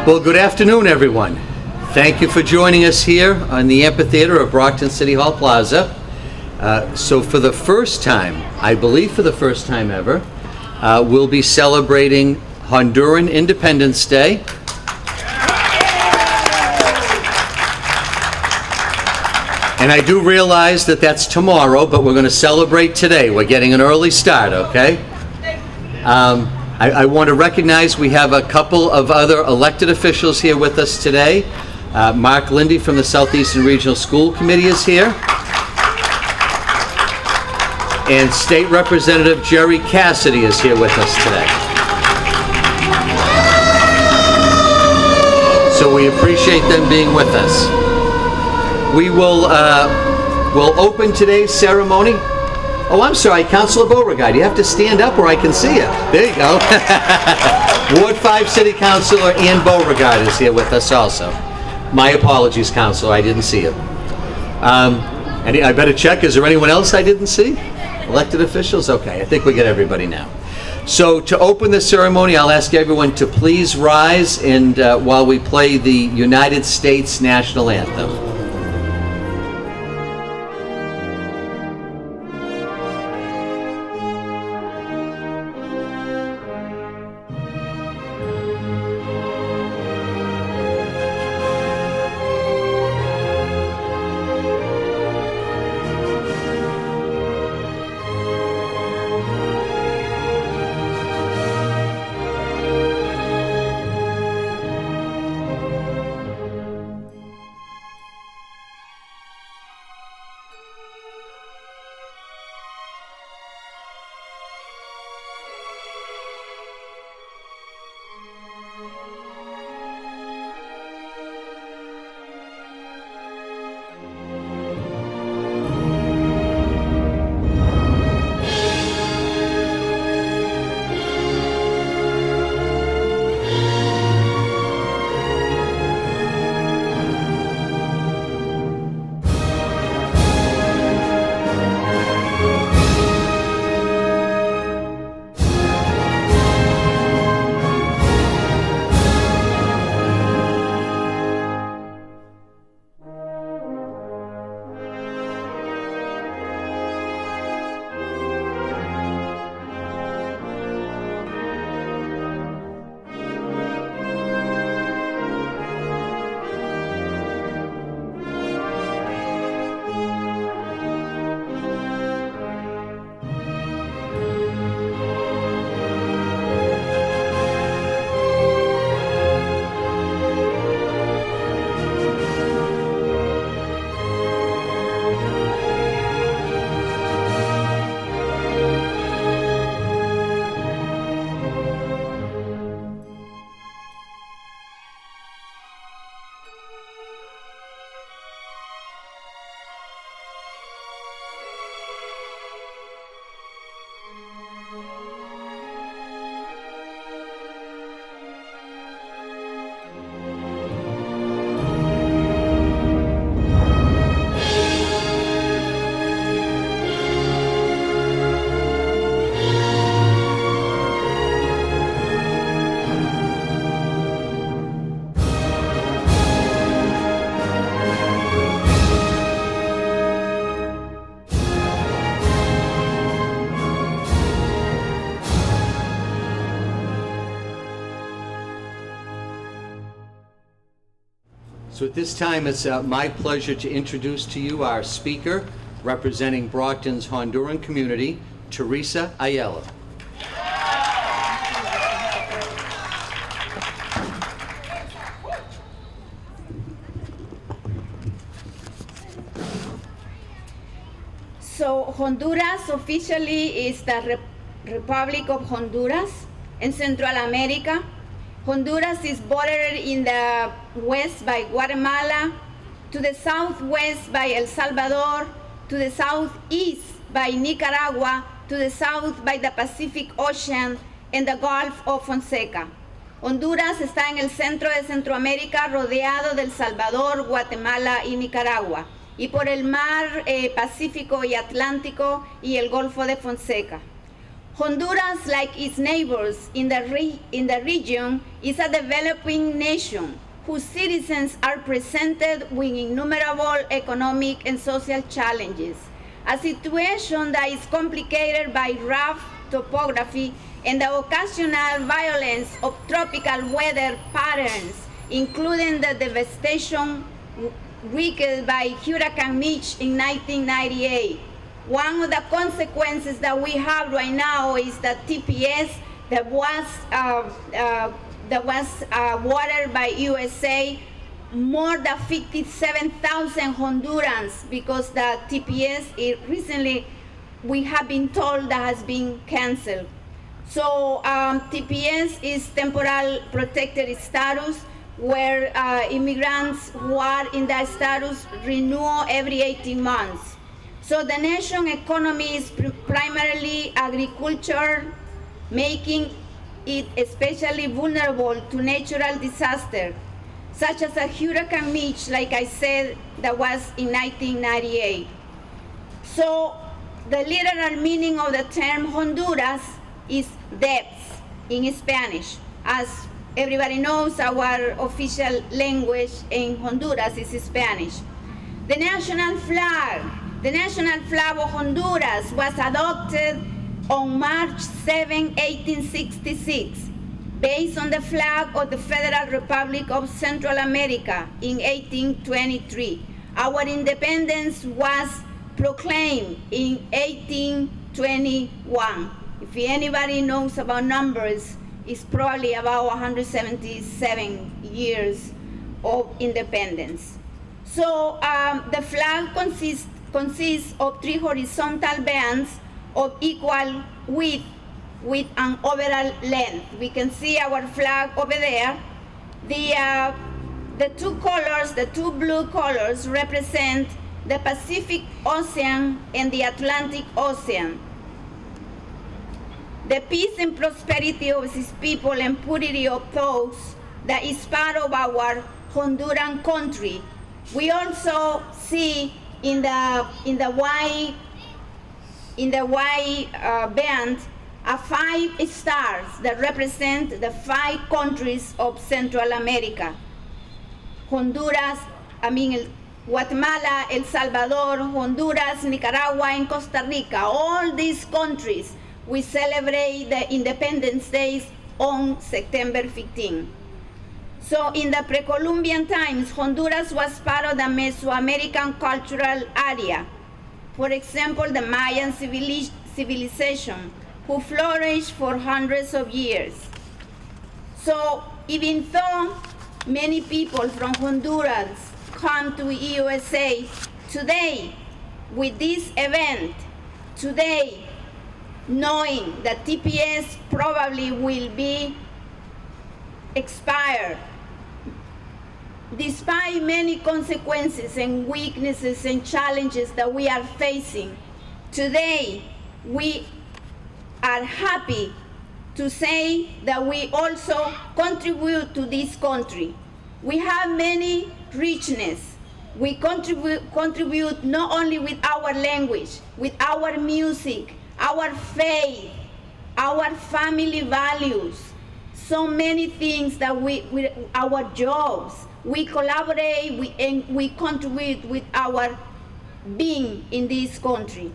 Well, good afternoon, everyone. Thank you for joining us here on the amphitheater of Brockton City Hall Plaza. So for the first time, I believe for the first time ever, we'll be celebrating Honduran Independence Day. And I do realize that that's tomorrow, but we're going to celebrate today. We're getting an early start, okay? I want to recognize we have a couple of other elected officials here with us today. Mark Lindy from the Southeastern Regional School Committee is here. And State Representative Jerry Cassidy is here with us today. So we appreciate them being with us. We will we'll open today's ceremony. Oh, I'm sorry, Councilor Beauregard, you have to stand up where I can see you. There you go. Ward 5 City Councilor Ann Beauregard is here with us also. My apologies, Councilor, I didn't see you. I better check, is there anyone else I didn't see? Elected officials? Okay, I think we get everybody now. So to open the ceremony, I'll ask everyone to please rise and while we play the United States National Anthem. So at this time, it's my pleasure to introduce to you our speaker, representing Brockton's Honduran community, Teresa Ayala. So Honduras officially is the Republic of Honduras in Central America. Honduras is bordered in the west by Guatemala, to the southwest by El Salvador, to the southeast by Nicaragua, to the south by the Pacific Ocean and the Gulf of Fonseca. Honduras está en el centro de Centroamérica, rodeado de El Salvador, Guatemala y Nicaragua, y por el mar Pacífico y Atlántico y el Golfo de Fonseca. Honduras, like its neighbors in the region, is a developing nation whose citizens are presented with innumerable economic and social challenges, a situation that is complicated by rough topography and the occasional violence of tropical weather patterns, including the devastation wreaked by Hurricane Mitch in 1998. One of the consequences that we have right now is that TPS that was watered by USA, more than 57,000 Hondurans, because the TPS recently we have been told that has been canceled. So TPS is temporal protected status, where immigrants who are in that status renew every 18 months. So the nation's economy is primarily agriculture, making it especially vulnerable to natural disaster, such as a Hurricane Mitch, like I said, that was in 1998. So the literal meaning of the term Honduras is depths in Spanish. As everybody knows, our official language in Honduras is Spanish. The national flag of Honduras was adopted on March 7, 1866, based on the flag of the Federal Republic of Central America in 1823. Our independence was proclaimed in 1821. If anybody knows about numbers, it's probably about 177 years of independence. So the flag consists of 3 horizontal bands of equal width with an overall length. We can see our flag over there. The two colors, the two blue colors, represent the Pacific Ocean and the Atlantic Ocean. The peace and prosperity of its people and purity of thoughts that is part of our Honduran country. We also see in the white band 5 stars that represent the 5 countries of Central America. Honduras, Guatemala, El Salvador, Honduras, Nicaragua, and Costa Rica. All these countries, we celebrate the Independence Days on September 15. So in the pre-Columbian times, Honduras was part of the Mesoamerican cultural area. For example, the Mayan civilization, who flourished for hundreds of years. So even though many people from Honduras come to USA today with this event, today, knowing that TPS probably will be expired, despite many consequences and weaknesses and challenges that we are facing, today we are happy to say that we also contribute to this country. We have many richness. We contribute not only with our language, with our music, our faith, our family values, so many things that our jobs, we collaborate and we contribute with our being in this country.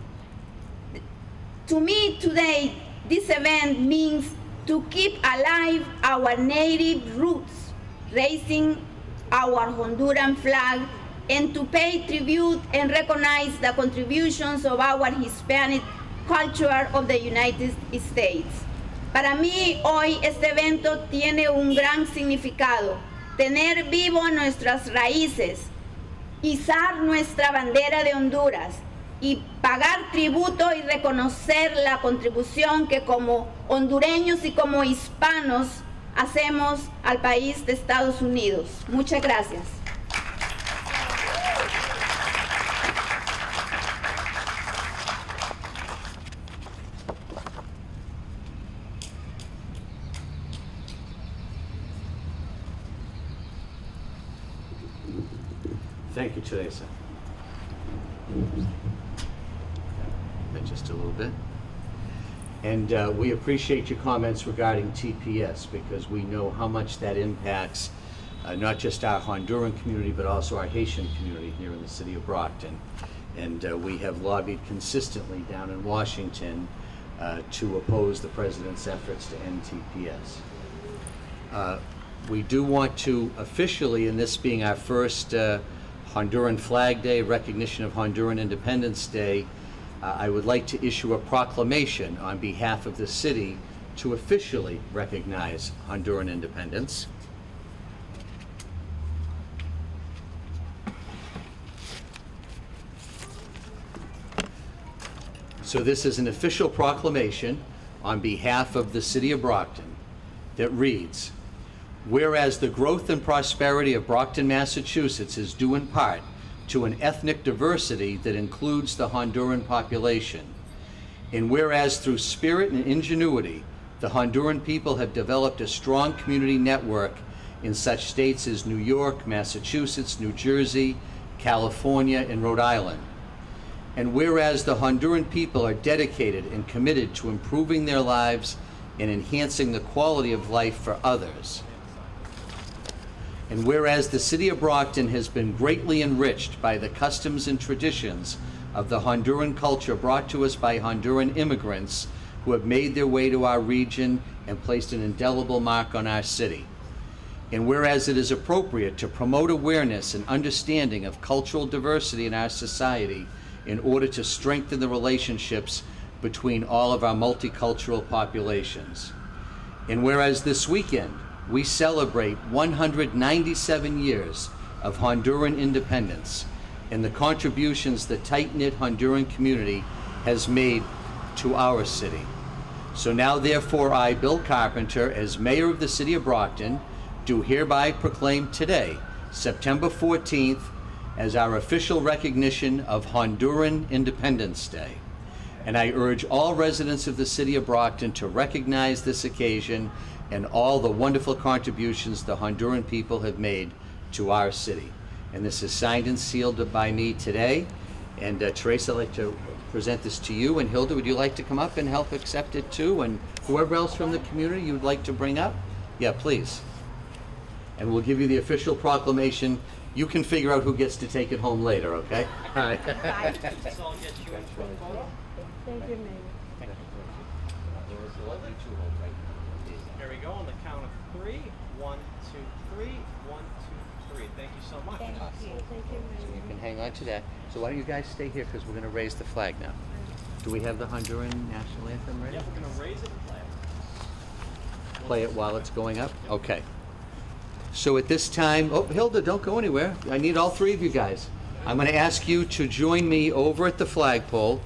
To me today, this event means to keep alive our native roots, raising our Honduran flag, and to pay tribute and recognize the contributions of our Hispanic culture of the United States. Para mí, hoy este evento tiene un gran significado. Tener vivo nuestras raíces, izar nuestra bandera de Honduras y pagar tributo y reconocer la contribución que como hondureños y como hispanos hacemos al país de Estados Unidos. Muchas gracias. Thank you, Teresa. Just a little bit. And we appreciate your comments regarding TPS because we know how much that impacts not just our Honduran community, but also our Haitian community here in the city of Brockton. And we have lobbied consistently down in Washington to oppose the president's efforts to end TPS. We do want to officially, and this being our first Honduran Flag Day, recognition of Honduran Independence Day, I would like to issue a proclamation on behalf of the city to officially recognize Honduran independence. So this is an official proclamation on behalf of the city of Brockton that reads, whereas the growth and prosperity of Brockton, Massachusetts is due in part to an ethnic diversity that includes the Honduran population, and whereas through spirit and ingenuity, the Honduran people have developed a strong community network in such states as New York, Massachusetts, New Jersey, California, and Rhode Island. And whereas the Honduran people are dedicated and committed to improving their lives and enhancing the quality of life for others. And whereas the city of Brockton has been greatly enriched by the customs and traditions of the Honduran culture brought to us by Honduran immigrants who have made their way to our region and placed an indelible mark on our city. And whereas it is appropriate to promote awareness and understanding of cultural diversity in our society in order to strengthen the relationships between all of our multicultural populations. And whereas this weekend we celebrate 197 years of Honduran independence and the contributions the tight-knit Honduran community has made to our city. So now therefore I, Bill Carpenter, as mayor of the city of Brockton, do hereby proclaim today, September 14th, as our official recognition of Honduran Independence Day. And I urge all residents of the city of Brockton to recognize this occasion and all the wonderful contributions the Honduran people have made to our city. And this is signed and sealed by me today. And Teresa, I'd like to present this to you. And Hilda, would you like to come up and help accept it too? And whoever else from the community you'd like to bring up? Yeah, please. And we'll give you the official proclamation. You can figure out who gets to take it home later, okay? All right. Thank you, Mayor. Here we go on the count of 3. 1, 2, 3. 1, 2, 3. Thank you so much. Thank you, Mayor. You can hang on to that. So why don't you guys stay here because we're going to raise the flag now. Do we have the Honduran national anthem ready? Yeah, we're going to raise it and play it. Play it while it's going up? Okay. So at this time, oh, Hilda, don't go anywhere. I need all three of you guys. I'm going to ask you to join me over at the flagpole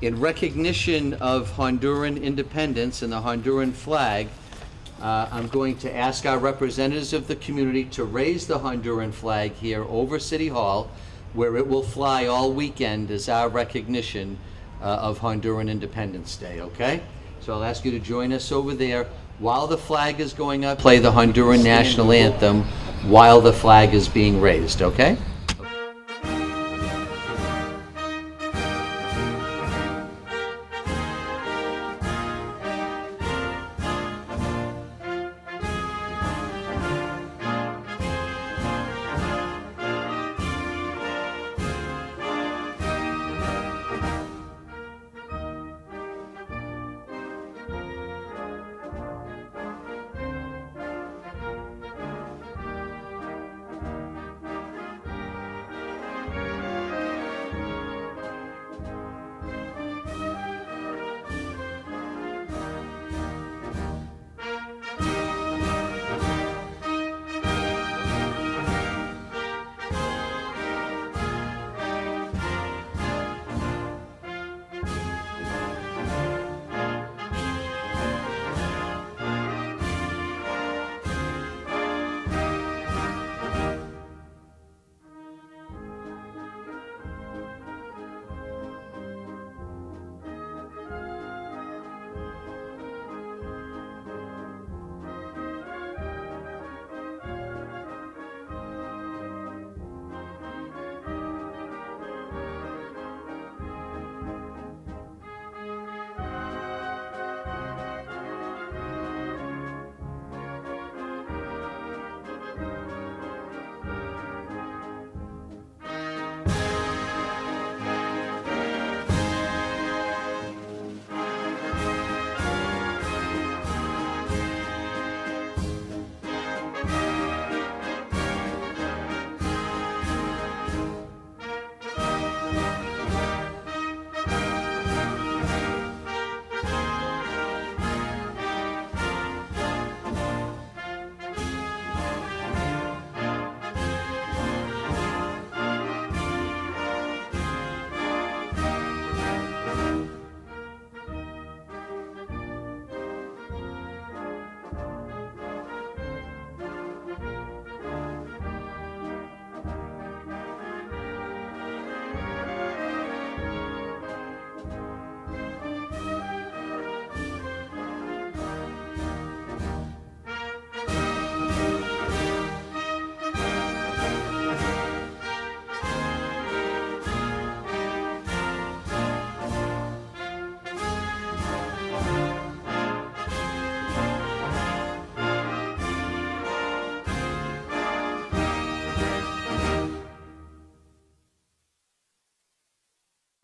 in recognition of Honduran independence and the Honduran flag. I'm going to ask our representatives of the community to raise the Honduran flag here over City Hall, where it will fly all weekend as our recognition of Honduran Independence Day, okay? So I'll ask you to join us over there. While the flag is going up, play the Honduran national anthem while the flag is being raised, okay?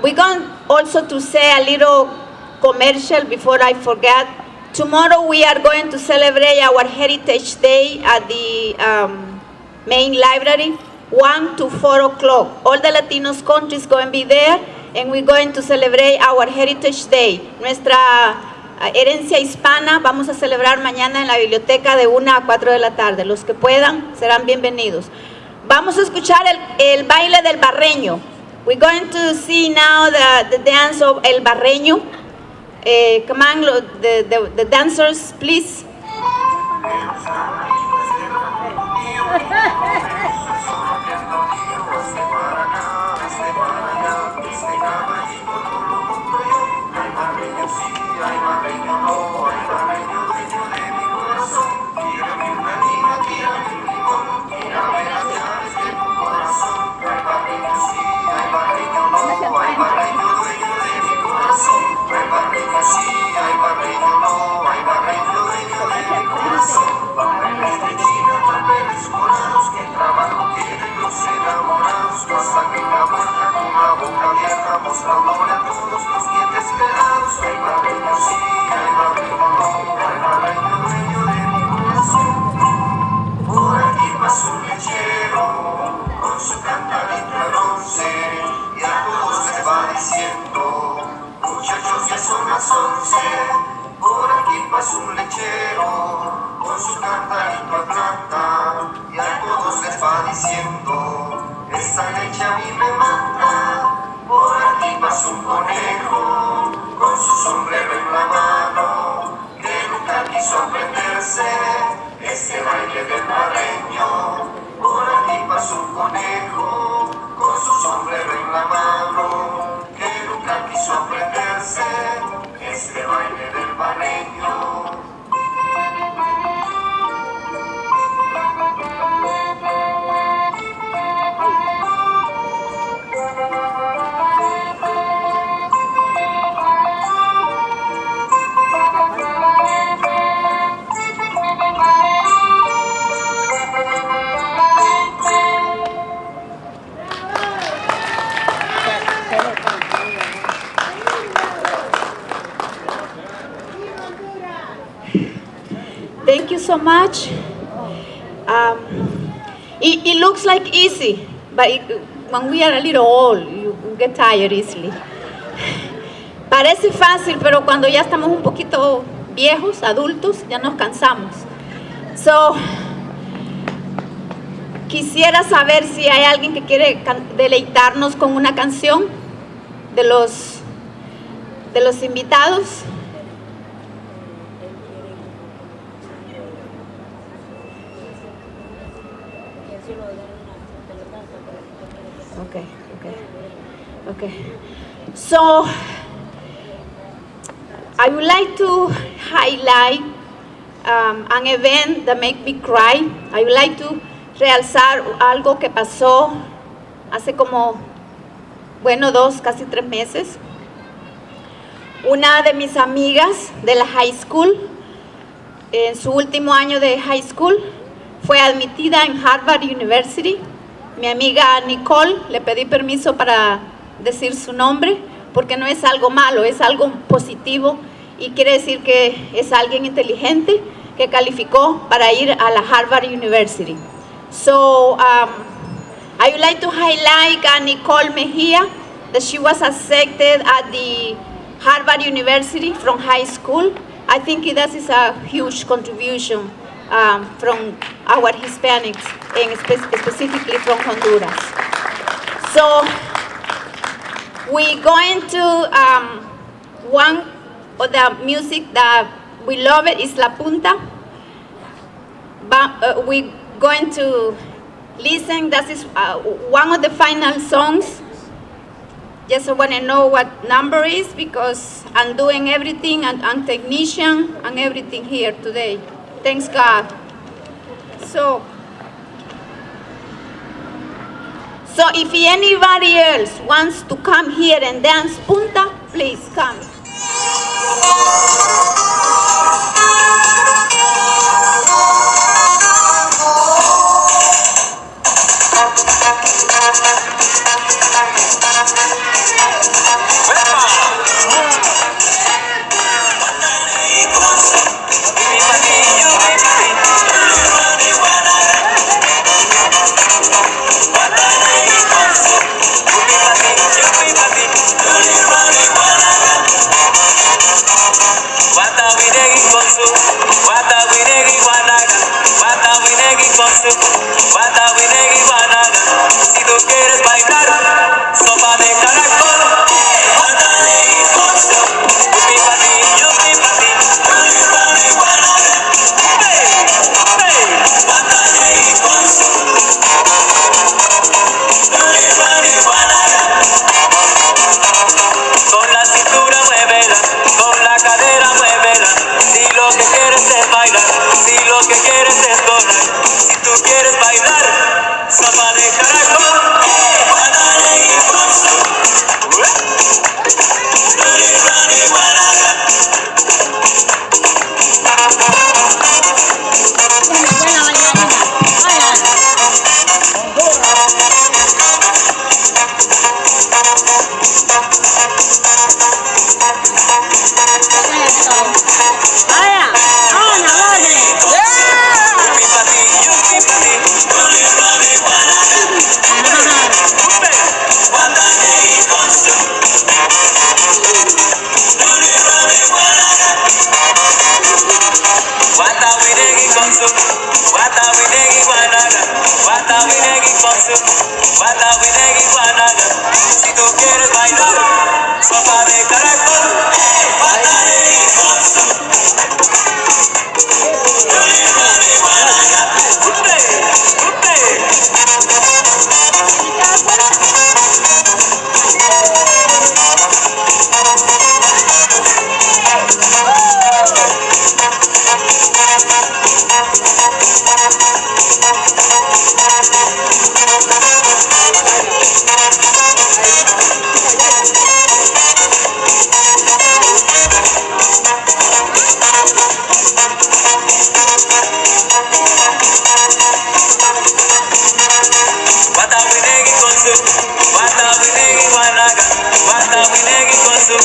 We're going also to say a little commercial before I forget. Tomorrow we are going to celebrate our Heritage Day at the main library, 1 to 4 o'clock. All the Latinos countries going to be there, and we're going to celebrate our Heritage Day. Nuestra herencia hispana vamos a celebrar mañana en la biblioteca de 1 a 4 de la tarde. Los que puedan serán bienvenidos. Vamos a escuchar el baile del barreño. We're going to see now the dance of el barreño. Come on, the dancers, please. Por aquí pasa un lechero con su cantarito de plata y a todos les va diciendo, esa leche a mí me mata. Por aquí pasa un conejo con su sombrero en la mano que nunca quiso aprenderse ese baile del barreño. Por aquí pasa un conejo con su sombrero en la mano que nunca quiso aprenderse este baile del barreño. Thank you so much. It looks like easy, but when we are a little old, you get tired easily. Parece fácil, pero cuando ya estamos un poquito viejos, adultos, ya nos cansamos. So, quisiera saber si hay alguien que quiere deleitarnos con una canción de los invitados. Okay. So, I would like to highlight an event that made me cry. I would like to realzar algo que pasó hace como, casi 3 meses. Una de mis amigas de la high school, en su último año de high school, fue admitida en Harvard University. Mi amiga Nicole, le pedí permiso para decir su nombre, porque no es algo malo, es algo positivo y quiere decir que es alguien inteligente que calificó para ir a la Harvard University. So, I would like to highlight Nicole Mejia, that she was accepted at the Harvard University from high school. I think that is a huge contribution from our Hispanics, and specifically from Honduras. So, we're going to, one of the music that we love it is La Punta. But, we're going to listen, that is one of the final songs. Just I want to know what number is, because I'm doing everything, and I'm technician and everything here today. Thanks God. So if anybody else wants to come here and dance punta, please come. Vaya, vamos, vale. Yupi pa' ti, yupi pa' ti. Uli marihuana. Upe, guantanegui con su. Uli marihuana. Guata winegui con su. Guata winegui guanaga. Guata winegui con su. Guata winegui guanaga. Si tú quieres bailar, sopa de caracol. Guantanegui con su. Uli marihuana. Upe, upe. Guata winegui con su. Guata winegui guanaga. Guata winegui con su.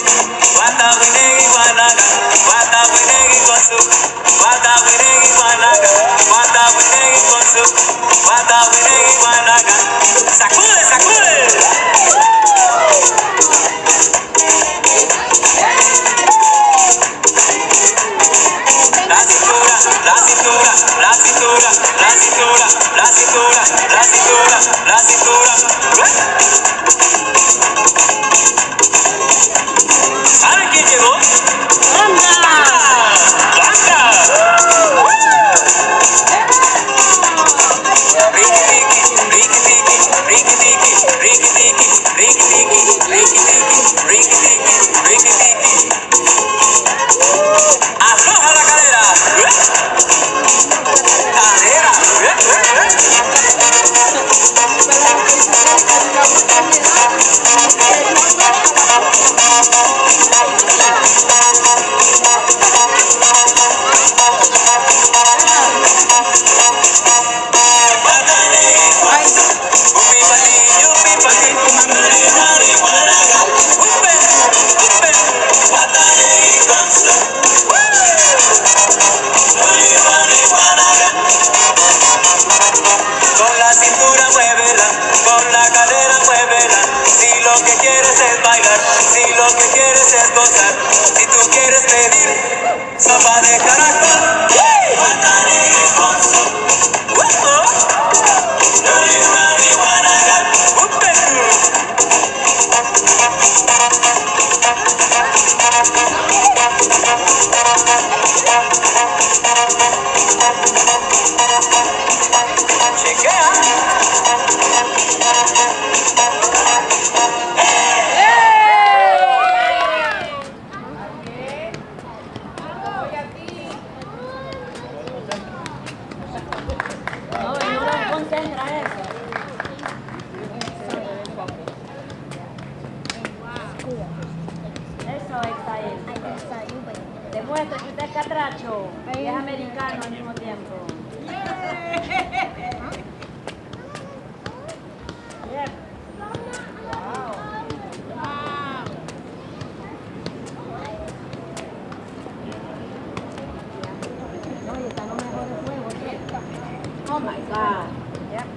Guata winegui guanaga. Guata winegui con su. Guata winegui guanaga. Guata winegui con su. Guata winegui guanaga. Sacude, sacude. La cintura, la cintura, la cintura, la cintura, la cintura, la cintura, la cintura. ¿Saben quién llegó? ¡Banda! ¡Banda! Ricky tiki, Ricky tiki, Ricky tiki, Ricky tiki, Ricky tiki, Ricky tiki, Ricky tiki, Ricky tiki. Afloja la cadera. Cadera. Upi pa' ti, yupi pa' ti. Marihuana. Upe, upe. Guantanegui con su. Con la cintura muévela, con la cadera muévela. Si lo que quieres es bailar, si lo que quieres es gozar, si tú quieres pedir sopa de caracol, guantanegui con su. Marihuana, upe. Chequea. No, y no lo concentra eso. Eso está ahí. Demuestra que usted es catracho y es americano al mismo tiempo. Yep. No, y está lo mejor de fuego, ¿cierto? Oh my God. Yep.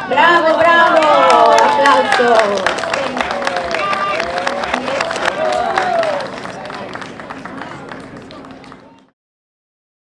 Bravo, bravo. Aplausos.